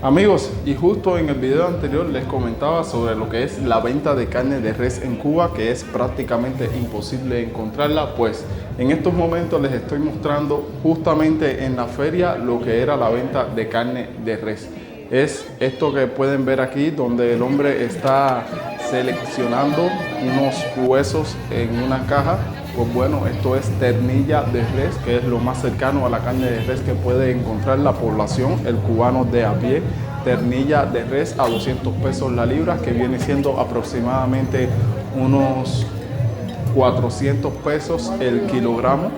Amigos, y justo en el video anterior les comentaba sobre lo que es la venta de carne de res en Cuba, que es prácticamente imposible encontrarla. Pues en estos momentos les estoy mostrando justamente en la feria lo que era la venta de carne de res. Es esto que pueden ver aquí, donde el hombre está seleccionando unos huesos en una caja. Pues bueno, esto es ternilla de res, que es lo más cercano a la carne de res que puede encontrar la población, el cubano de a pie. Ternilla de res a 200 pesos la libra, que viene siendo aproximadamente unos 400 pesos el kilogramo.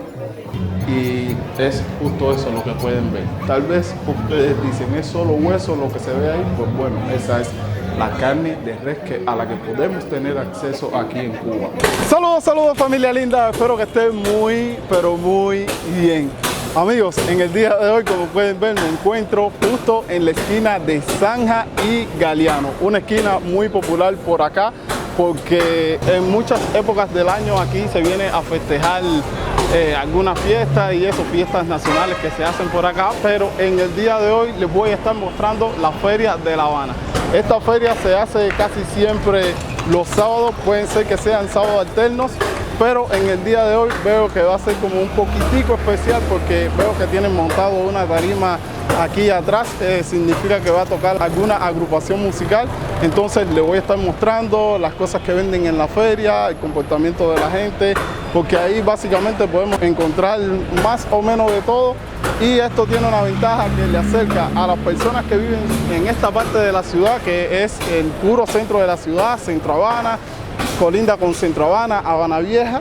Y es justo eso lo que pueden ver. Tal vez ustedes dicen, ¿es solo hueso lo que se ve ahí? Pues bueno, esa es la carne de res a la que podemos tener acceso aquí en Cuba. Saludos familia linda, espero que estén muy, pero muy bien. Amigos, en el día de hoy, como pueden ver, me encuentro justo en la esquina de Zanja y Galeano, una esquina muy popular por acá, porque en muchas épocas del año aquí se viene a festejar algunas fiestas y eso, fiestas nacionales que se hacen por acá, pero en el día de hoy les voy a estar mostrando la Feria de La Habana. Esta feria se hace casi siempre los sábados, pueden ser que sean sábados alternos, pero en el día de hoy veo que va a ser como un poquitico especial porque veo que tienen montado una tarima aquí atrás, significa que va a tocar alguna agrupación musical. Entonces les voy a estar mostrando las cosas que venden en la feria, el comportamiento de la gente, porque ahí básicamente podemos encontrar más o menos de todo. Y esto tiene una ventaja que le acerca a las personas que viven en esta parte de la ciudad, que es el puro centro de la ciudad, Centro Habana, colinda con Centro Habana, Habana Vieja.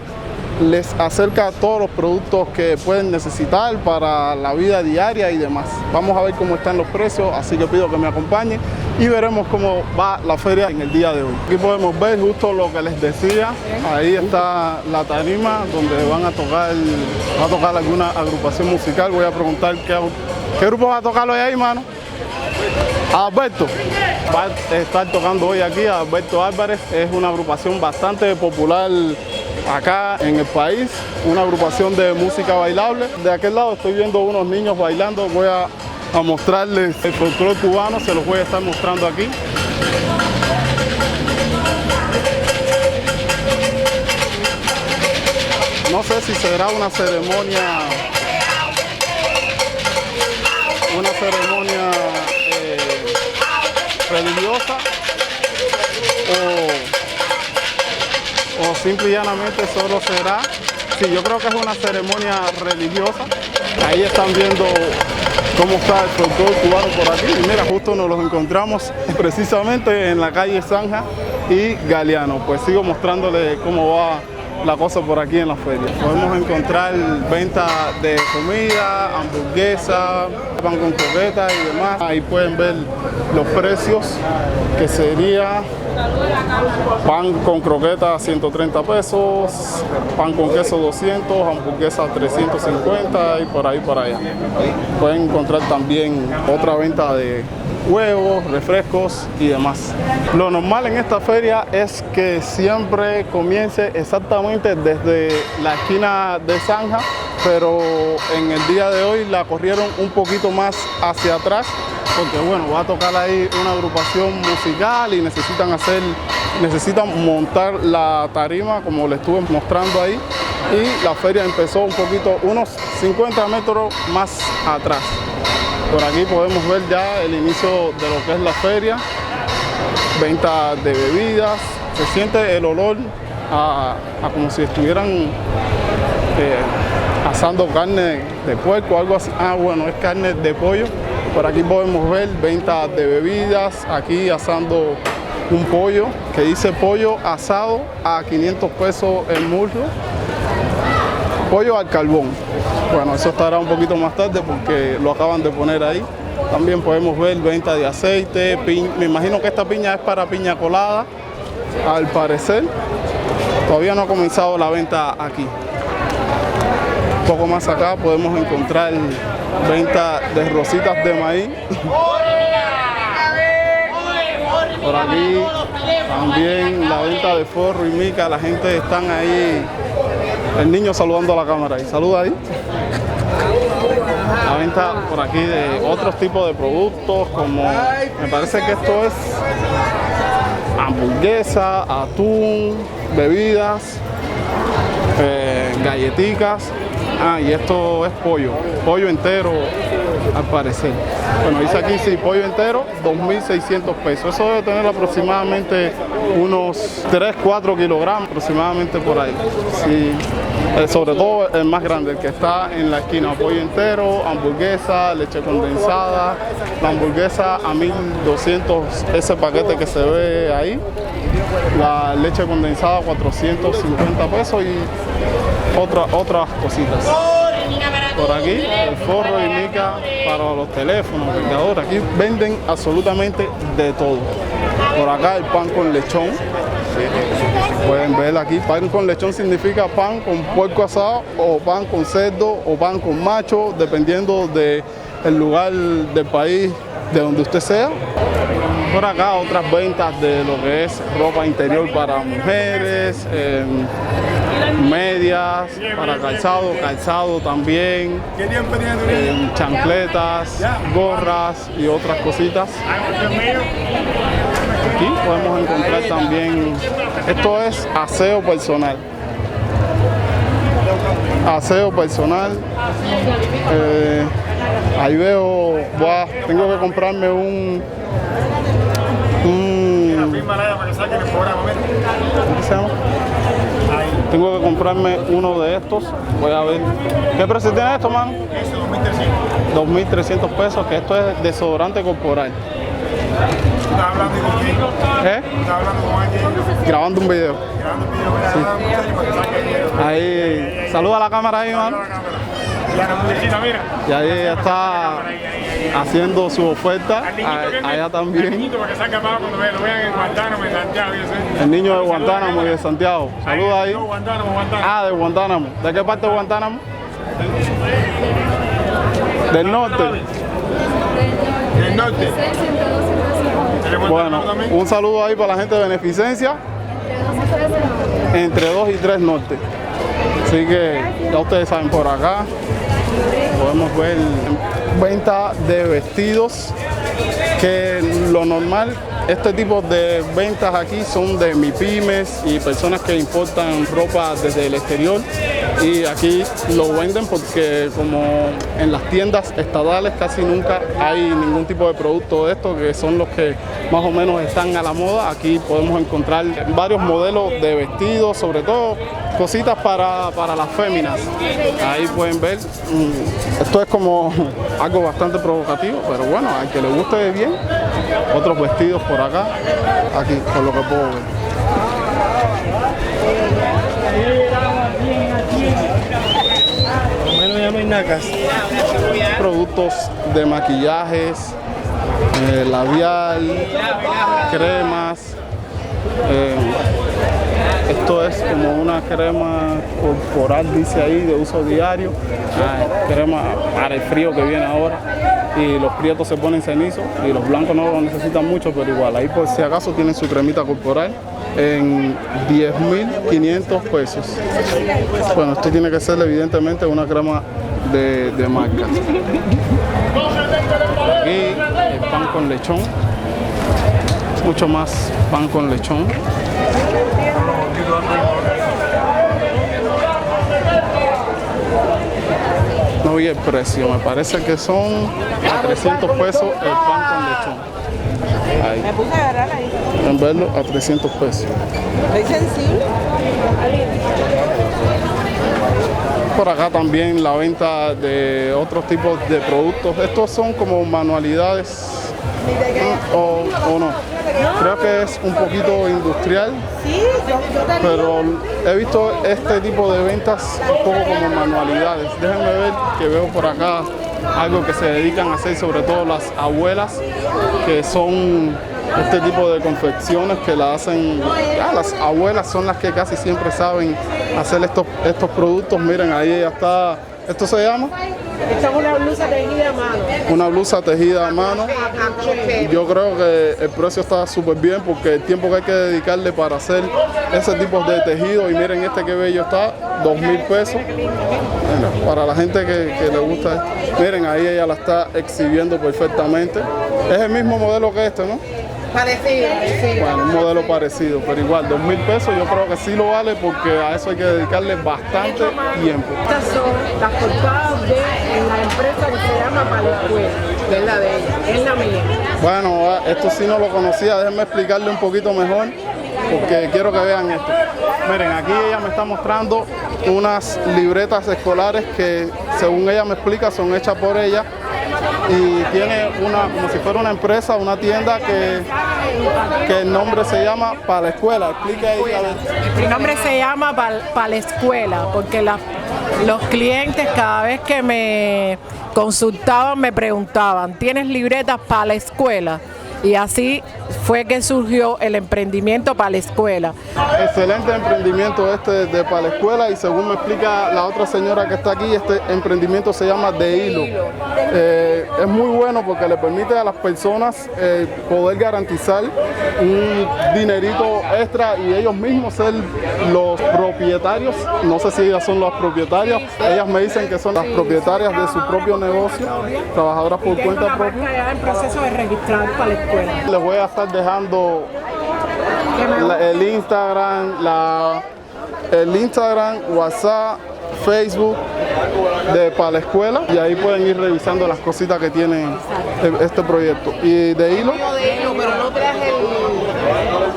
Les acerca todos los productos que pueden necesitar para la vida diaria y demás. Vamos a ver cómo están los precios, así que pido que me acompañen y veremos cómo va la feria en el día de hoy. Aquí podemos ver justo lo que les decía, ahí está la tarima donde va a tocar alguna agrupación musical. Voy a preguntar qué grupo va a tocar hoy ahí, mano. Alberto va a estar tocando hoy aquí. Alberto Álvarez es una agrupación bastante popular acá en el país, una agrupación de música bailable. De aquel lado estoy viendo unos niños bailando. Voy a mostrarles el folclore cubano, se los voy a estar mostrando aquí. No sé si será una ceremonia religiosa o simple y llanamente solo será, sí, yo creo que es una ceremonia religiosa. Ahí están viendo cómo está el folclore cubano por aquí. Y mira, justo nos los encontramos precisamente en la calle Zanja y Galeano. Pues sigo mostrándoles cómo va la cosa por aquí en la feria. Podemos encontrar venta de comida, hamburguesa, pan con croquetas y demás. Ahí pueden ver los precios, que sería pan con croquetas 130 pesos, pan con queso 200, hamburguesa 350 y por ahí para allá. Pueden encontrar también otra venta de huevos, refrescos y demás. Lo normal en esta feria es que siempre comience exactamente desde la esquina de Zanja, pero en el día de hoy la corrieron un poquito más hacia atrás, porque bueno, va a tocar ahí una agrupación musical y necesitan montar la tarima como les estuve mostrando ahí, y la feria empezó un poquito, unos 50 metros más atrás. Por aquí podemos ver ya el inicio de lo que es la feria, venta de bebidas. Se siente el olor a como si estuvieran asando carne de puerco o algo así. Ah, bueno, es carne de pollo. Por aquí podemos ver venta de bebidas, aquí asando un pollo que dice pollo asado a 500 pesos el muslo. Pollo al carbón. Bueno, eso estará un poquito más tarde porque lo acaban de poner ahí. También podemos ver venta de aceite, me imagino que esta piña es para piña colada, al parecer. Todavía no ha comenzado la venta aquí. Un poco más acá podemos encontrar venta de rositas de maíz. Por aquí también la venta de forro y mica. La gente están ahí. El niño saludando a la cámara ahí. Saluda ahí. La venta por aquí de otros tipos de productos, como me parece que esto es hamburguesa, atún, bebidas, galletitas. Y esto es pollo entero al parecer. Bueno, dice aquí sí, pollo entero, 2.600 pesos. Eso debe tener aproximadamente unos 3-4 kilogramos, aproximadamente por ahí. Sí, sobre todo el más grande, el que está en la esquina. Pollo entero, hamburguesa, leche condensada. La hamburguesa a 1.200, ese paquete que se ve ahí. La leche condensada 450 pesos y otras cositas. Por aquí el forro y mica para los teléfonos, cargadores. Aquí venden absolutamente de todo. Por acá el pan con lechón. Pueden ver aquí, pan con lechón significa pan con puerco asado o pan con cerdo o pan con macho, dependiendo del lugar del país de donde usted sea. Por acá otras ventas de lo que es ropa interior para mujeres, medias, para calzado también, chancletas, gorras y otras cositas. Aquí podemos encontrar también, esto es aseo personal. Aseo personal. Ahí veo, tengo que comprarme ¿qué se llama? Tengo que comprarme uno de estos. Voy a ver. ¿Qué precio tiene esto, man? Eso, 2.300. 2.300 pesos, que esto es desodorante corporal. ¿Estás hablando con quién? ¿Estás hablando con alguien? Grabando un video. Grabando un video, para que saque el video. Ahí, saluda a la cámara ahí, man. Ya la muchachita, mira. Y ahí ella está haciendo su oferta. Allá también. El niñito para que salga abajo cuando lo vean en Guantánamo, en Santiago. El niño de Guantánamo y de Santiago. Saluda ahí. Guantánamo. De Guantánamo. ¿De qué parte de Guantánamo? Del norte. Del norte. Bueno, un saludo ahí para la gente de Beneficencia. Entre 2 y 3 norte. Así que ya ustedes saben, por acá podemos ver venta de vestidos, que lo normal, este tipo de ventas aquí son de MIPYMES y personas que importan ropa desde el exterior, y aquí lo venden porque como en las tiendas estatales casi nunca hay ningún tipo de producto de esto, que son los que más o menos están a la moda. Aquí podemos encontrar varios modelos de vestidos, sobre todo cositas para las féminas. Ahí pueden ver, esto es como algo bastante provocativo, pero bueno, al que le guste bien, otros vestidos por acá, aquí, por lo que puedo ver. Bueno, ya no hay nacas. Productos de maquillajes, labial, cremas. Esto es como una crema corporal, dice ahí, de uso diario. Crema para el frío que viene ahora. Y los prietos se ponen cenizos y los blancos no lo necesitan mucho, pero igual, ahí por si acaso tienen su cremita corporal en 10.500 pesos. Bueno, esto tiene que ser evidentemente una crema de marca. Aquí el pan con lechón, mucho más pan con lechón. No vi el precio, me parece que son a 300 pesos el pan con lechón. Ahí. Me puse a agarrar ahí. En verlo a 300 pesos. ¿Estoy sensible? Por acá también la venta de otros tipos de productos. Estos son como manualidades o no. Creo que es un poquito industrial. Sí, yo también. Pero he visto este tipo de ventas un poco como manualidades. Déjenme ver, que veo por acá algo que se dedican a hacer sobre todo las abuelas, que son este tipo de confecciones que la hacen. Las abuelas son las que casi siempre saben hacer estos productos. Miren, ahí ya está. ¿Esto se llama? Esta es una blusa tejida a mano. Una blusa tejida a mano. Yo creo que el precio está súper bien porque el tiempo que hay que dedicarle para hacer ese tipo de tejido, y miren este que bello está, 2.000 pesos. Bueno, para la gente que le gusta, miren ahí ella la está exhibiendo perfectamente. Es el mismo modelo que este, ¿no? Parecido. Bueno, un modelo parecido, pero igual, 2.000 pesos yo creo que sí lo vale porque a eso hay que dedicarle bastante tiempo. Estas son las portadas de la empresa que se llama Palescuela, que es la de ella, es la mía. Bueno, esto sí no lo conocía, déjenme explicarle un poquito mejor porque quiero que vean esto. Miren, aquí ella me está mostrando unas libretas escolares que, según ella me explica, son hechas por ella. Y tiene como si fuera una empresa, una tienda que el nombre se llama Palescuela. Explica ahí, a ver. El nombre se llama Palescuela porque los clientes cada vez que me consultaban me preguntaban, ¿tienes libretas para la escuela? Y así fue que surgió el emprendimiento Palescuela. Excelente emprendimiento este de Palescuela, y según me explica la otra señora que está aquí, este emprendimiento se llama De Hilo. Es muy bueno porque le permite a las personas poder garantizar un dinerito extra y ellos mismos ser los propietarios. No sé si ellas son las propietarias, ellas me dicen que son las propietarias de su propio negocio, trabajadoras por cuenta propia. Ya en proceso de registrar Palescuela. Les voy a estar dejando el Instagram, WhatsApp, Facebook de Palescuela, y ahí pueden ir revisando las cositas que tiene este proyecto. Y De Hilo,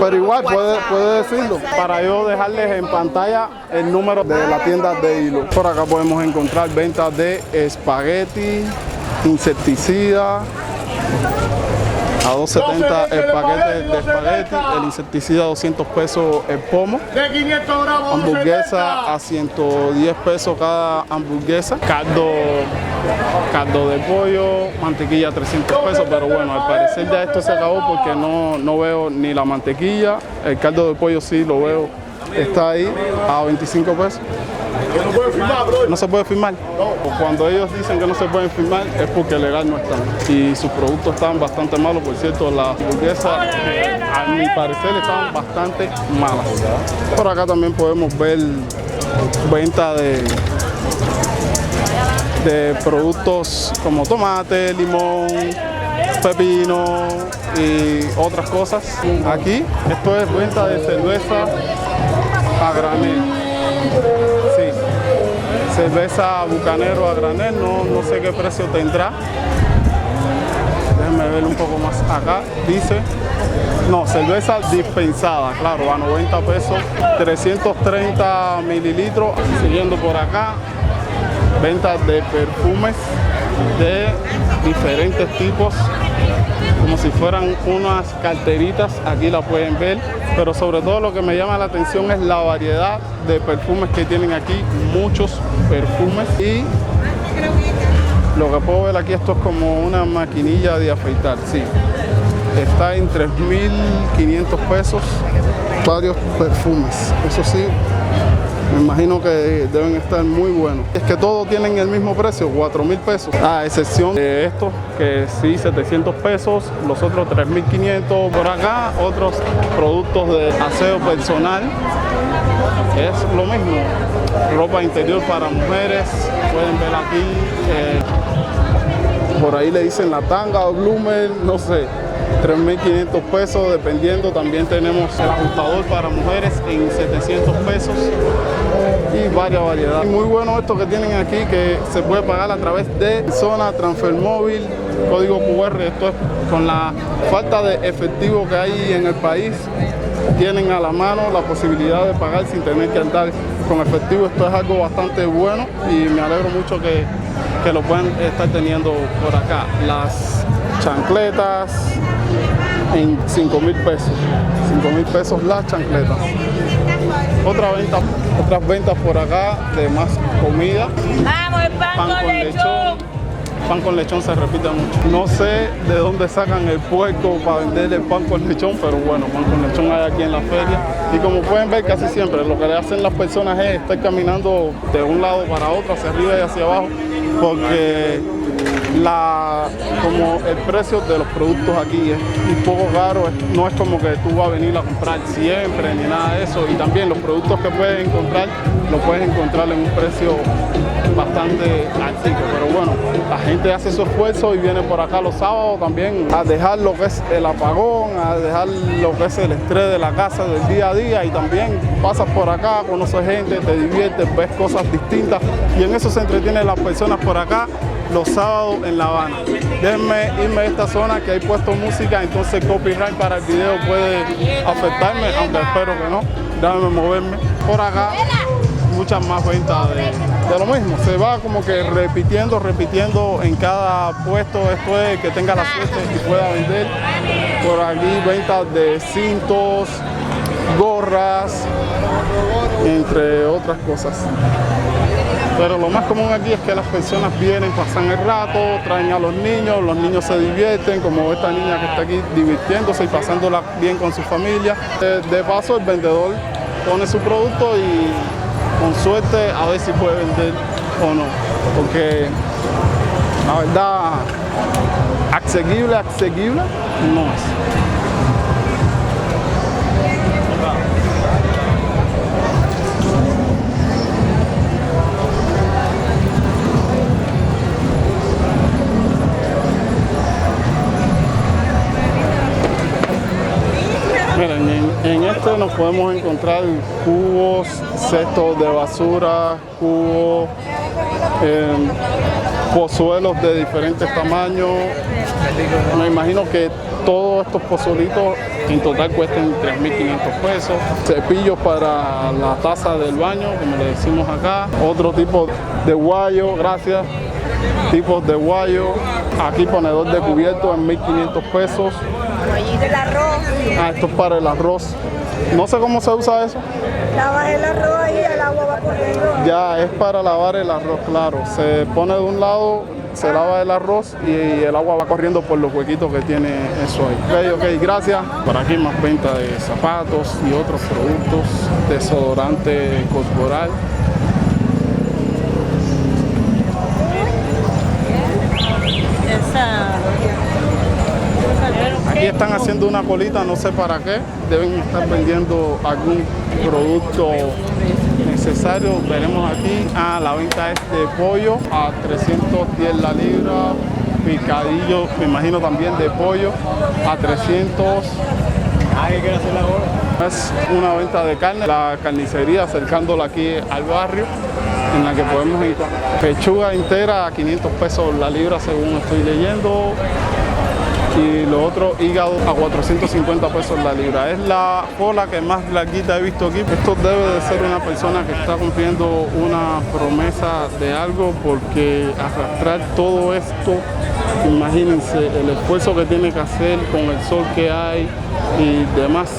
pero igual puede decirlo para yo dejarles en pantalla el número de la tienda De Hilo. Por acá podemos encontrar ventas de espagueti, insecticida. A 2.70 el paquete de espagueti, el insecticida a 200 pesos el pomo, hamburguesa a 110 pesos cada hamburguesa, caldo de pollo, mantequilla a 300 pesos, pero bueno, al parecer ya esto se acabó porque no veo ni la mantequilla, el caldo de pollo sí lo veo, está ahí a 25 pesos. No se puede firmar. Cuando ellos dicen que no se pueden firmar es porque legal no están. Y sus productos están bastante malos. Por cierto, las hamburguesas, a mi parecer, estaban bastante malas. Por acá también podemos ver venta de productos como tomate, limón, pepino y otras cosas. Aquí, esto es venta de cerveza a granel. Sí, cerveza Bucanero a granel, no sé qué precio tendrá. Déjenme ver un poco más acá. Dice, no, cerveza dispensada, claro, a 90 pesos, 330 mililitros. Siguiendo por acá, ventas de perfumes de diferentes tipos, como si fueran unas carteritas, aquí la pueden ver, pero sobre todo lo que me llama la atención es la variedad de perfumes que tienen aquí, muchos perfumes, y lo que puedo ver aquí, esto es como una maquinilla de afeitar, sí, está en 3.500 pesos, varios perfumes, eso sí. Me imagino que deben estar muy buenos. Es que todos tienen el mismo precio, 4.000 pesos. A excepción de estos, que sí, 700 pesos, los otros 3.500. Por acá, otros productos de aseo personal. Es lo mismo. Ropa interior para mujeres. Pueden ver aquí. Por ahí le dicen la tanga o bloomer, no sé. 3.500 pesos dependiendo. También tenemos el ajustador para mujeres en 700 pesos y varias variedades. Muy bueno esto que tienen aquí, que se puede pagar a través de zona transfer móvil, código QR. Esto es con la falta de efectivo que hay en el país, tienen a la mano la posibilidad de pagar sin tener que andar con efectivo. Esto es algo bastante bueno y me alegro mucho que lo puedan estar teniendo por acá. Las chancletas en 5.000 pesos. 5.000 pesos las chancletas. Otras ventas por acá de más comida. Vamos, el pan con lechón. Pan con lechón se repite mucho. No sé de dónde sacan el puerco para vender el pan con lechón, pero bueno, pan con lechón hay aquí en la feria. Y como pueden ver, casi siempre lo que le hacen las personas es estar caminando de un lado para otro, hacia arriba y hacia abajo, porque como el precio de los productos aquí es un poco caro, no es como que tú vas a venir a comprar siempre ni nada de eso, y también los productos que puedes encontrar, los puedes encontrar en un precio bastante altico, pero bueno, la gente hace su esfuerzo y viene por acá los sábados también a dejar lo que es el apagón, a dejar lo que es el estrés de la casa del día a día, y también pasas por acá, conoces gente, te diviertes, ves cosas distintas, y en eso se entretienen las personas por acá los sábados en La Habana. Déjenme irme a esta zona que hay puesto música, entonces copyright para el video puede afectarme, aunque espero que no. Déjame moverme. Por acá muchas más ventas de lo mismo. Se va como que repitiendo en cada puesto. Esto es que tenga la suerte y pueda vender. Por aquí ventas de cintos, gorras, entre otras cosas. Pero lo más común aquí es que las personas vienen, pasan el rato, traen a los niños se divierten, como esta niña que está aquí divirtiéndose y pasándola bien con su familia. De paso, el vendedor pone su producto y con suerte a ver si puede vender o no, porque la verdad, asequible no es. Miren, en este nos podemos encontrar cubos, cestos de basura, cubos, pozuelos de diferentes tamaños. Me imagino que todos estos pozolitos en total cuestan 3.500 pesos. Cepillos para la taza del baño, como le decimos acá. Otro tipo de guayo, gracias. Tipos de guayo. Aquí ponedor de cubierto en 1.500 pesos. Allí del arroz. Esto es para el arroz. No sé cómo se usa eso. Lavas el arroz ahí, el agua va corriendo. Ya, es para lavar el arroz, claro. Se pone de un lado, se lava el arroz y el agua va corriendo por los huequitos que tiene eso ahí. Ok, gracias. Por aquí más venta de zapatos y otros productos, desodorante corporal. Aquí están haciendo una colita, no sé para qué, deben estar vendiendo algún producto necesario. Veremos aquí, la venta es de pollo a 310 la libra, picadillo, me imagino también de pollo a 300. Es una venta de carne, la carnicería acercándola aquí al barrio, en la que podemos encontrar pechuga entera a 500 pesos la libra según estoy leyendo, y lo otro, hígado a 450 pesos la libra. Es la cola que más larguita he visto aquí. Esto debe de ser una persona que está cumpliendo una promesa de algo, porque arrastrar todo esto, imagínense el esfuerzo que tiene que hacer con el sol que hay y demás,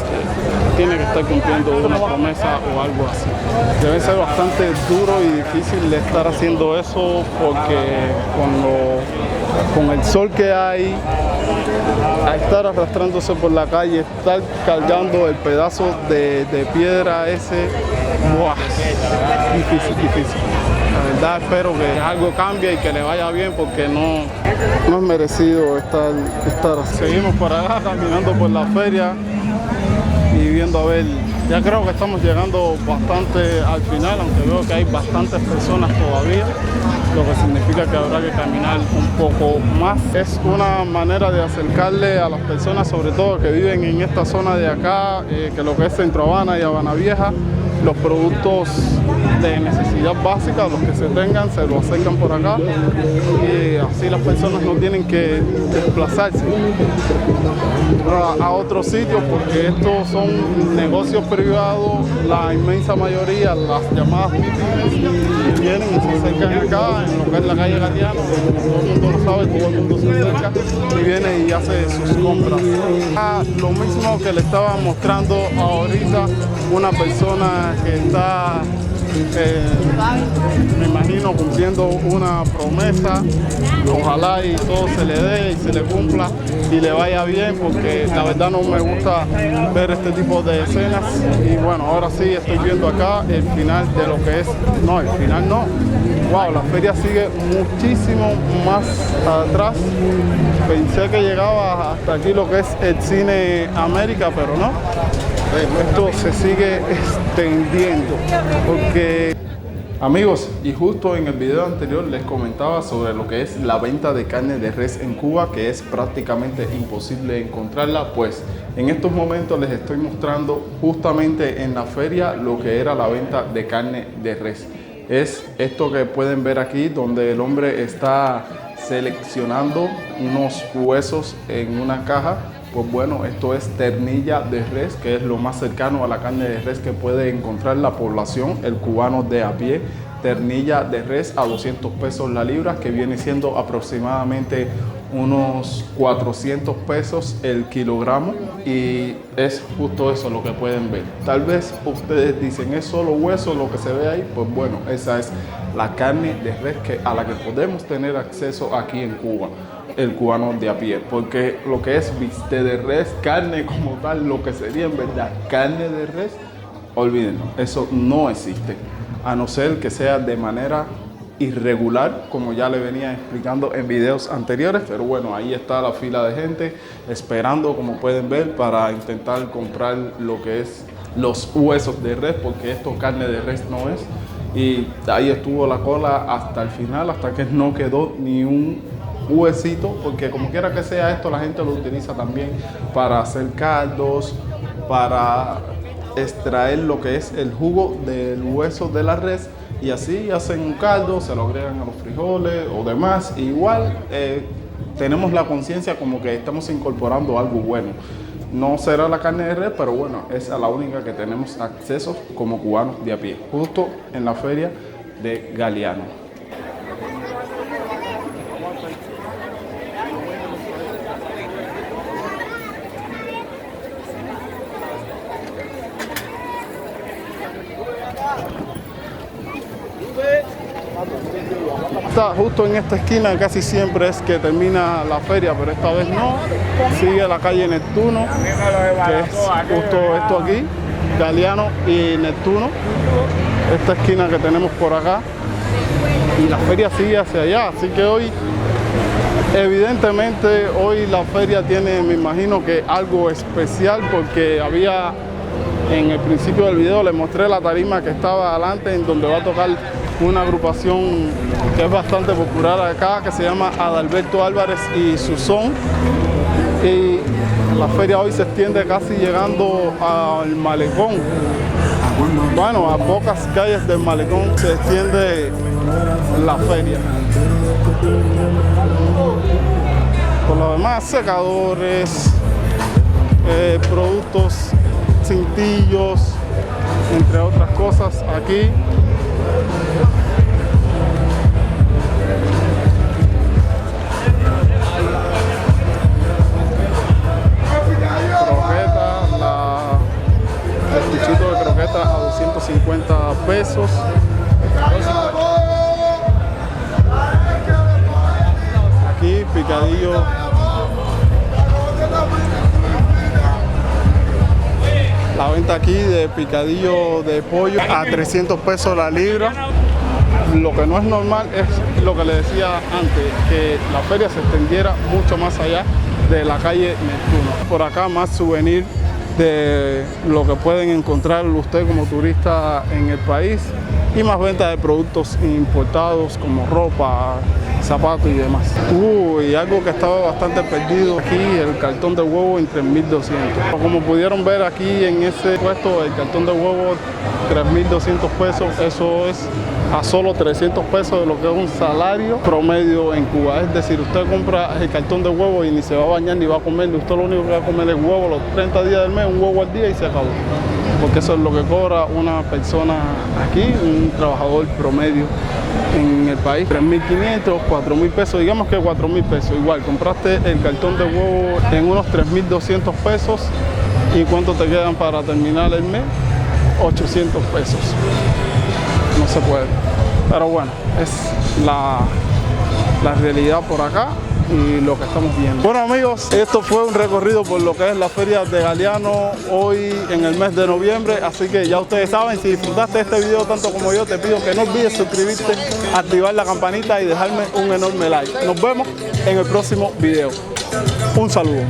tiene que estar cumpliendo una promesa o algo así. Debe ser bastante duro y difícil de estar haciendo eso, porque con el sol que hay, a estar arrastrándose por la calle, estar cargando el pedazo de piedra ese, ¡buah! Difícil. La verdad espero que algo cambie y que le vaya bien, porque no es merecido estar. Seguimos por acá caminando por la feria y viendo a ver. Ya creo que estamos llegando bastante al final, aunque veo que hay bastantes personas todavía, lo que significa que habrá que caminar un poco más. Es una manera de acercarle a las personas, sobre todo que viven en esta zona de acá, que lo que es Centro Habana y Habana Vieja, los productos de necesidad básica, los que se tengan, se lo acercan por acá, y así las personas no tienen que desplazarse a otros sitios, porque estos son negocios privados, la inmensa mayoría, las llamadas útiles, vienen y se acercan acá en lo que es la calle Galeano, como todo el mundo lo sabe, todo el mundo se acerca y viene y hace sus compras. Lo mismo que le estaba mostrando ahorita una persona que está me imagino cumpliendo una promesa. Ojalá y todo se le dé y se le cumpla y le vaya bien, porque la verdad no me gusta ver este tipo de escenas. Y bueno, ahora sí estoy viendo acá el final de lo que es, no, el final no. Wow, la feria sigue muchísimo más atrás. Pensé que llegaba hasta aquí lo que es el Cine América, pero no. Esto se sigue extendiendo porque... Amigos, y justo en el video anterior les comentaba sobre lo que es la venta de carne de res en Cuba, que es prácticamente imposible encontrarla. Pues en estos momentos les estoy mostrando justamente en la feria lo que era la venta de carne de res. Es esto que pueden ver aquí, donde el hombre está seleccionando unos huesos en una caja. Pues bueno, esto es ternilla de res, que es lo más cercano a la carne de res que puede encontrar la población, el cubano de a pie. Ternilla de res a 200 pesos la libra, que viene siendo aproximadamente unos 400 pesos el kilogramo, y es justo eso lo que pueden ver. Tal vez ustedes dicen, ¿es solo hueso lo que se ve ahí? Pues bueno, esa es la carne de res a la que podemos tener acceso aquí en Cuba, el cubano de a pie, porque lo que es bistec de res, carne como tal, lo que sería en verdad carne de res, olvídenlo, eso no existe, a no ser que sea de manera irregular, como ya le venía explicando en videos anteriores. Pero bueno, ahí está la fila de gente esperando, como pueden ver, para intentar comprar lo que es los huesos de res, porque esto carne de res no es. Y ahí estuvo la cola hasta el final, hasta que no quedó ni un huesito, porque como quiera que sea esto, la gente lo utiliza también para hacer caldos, para extraer lo que es el jugo del hueso de la res, y así hacen un caldo, se lo agregan a los frijoles o demás. Igual tenemos la conciencia como que estamos incorporando algo bueno. No será la carne de res, pero bueno, es a la única que tenemos acceso como cubanos de a pie, justo en la feria de Galeano. Justo en esta esquina casi siempre es que termina la feria, pero esta vez no. Sigue la calle Neptuno, que es justo esto aquí, Galeano y Neptuno, esta esquina que tenemos por acá, y la feria sigue hacia allá. Así que hoy, evidentemente, hoy la feria tiene, me imagino que algo especial, porque había, en el principio del video les mostré la tarima que estaba adelante, en donde va a tocar una agrupación que es bastante popular acá, que se llama Adalberto Álvarez y su son. Y la feria hoy se extiende casi llegando al malecón. Bueno, a pocas calles del malecón se extiende la feria. Por lo demás, secadores, productos, cintillos, entre otras cosas aquí. El cuchito de croqueta a 250 pesos. Aquí picadillo. La venta aquí de picadillo de pollo a 300 pesos la libra. Lo que no es normal es lo que le decía antes, que la feria se extendiera mucho más allá de la calle Neptuno. Por acá más souvenir de lo que pueden encontrar usted como turista en el país, y más venta de productos importados como ropa, zapatos y demás. Y algo que estaba bastante perdido aquí, el cartón de huevo en 3.200. Como pudieron ver aquí en ese puesto, el cartón de huevo 3.200 pesos, eso es a solo 300 pesos de lo que es un salario promedio en Cuba. Es decir, usted compra el cartón de huevo y ni se va a bañar ni va a comer, usted lo único que va a comer es huevo los 30 días del mes, un huevo al día, y se acabó. Porque eso es lo que cobra una persona aquí, un trabajador promedio en el país. 3.500, 4.000 pesos, digamos que 4.000 pesos. Igual, compraste el cartón de huevo en unos 3.200 pesos, ¿y cuánto te quedan para terminar el mes? 800 pesos. no se puede. Pero bueno, es la realidad por acá y lo que estamos viendo. Bueno amigos, esto fue un recorrido por lo que es la feria de Galeano hoy en el mes de noviembre, así que ya ustedes saben, si disfrutaste de este video tanto como yo, te pido que no olvides suscribirte, activar la campanita y dejarme un enorme like. Nos vemos en el próximo video. Un saludo.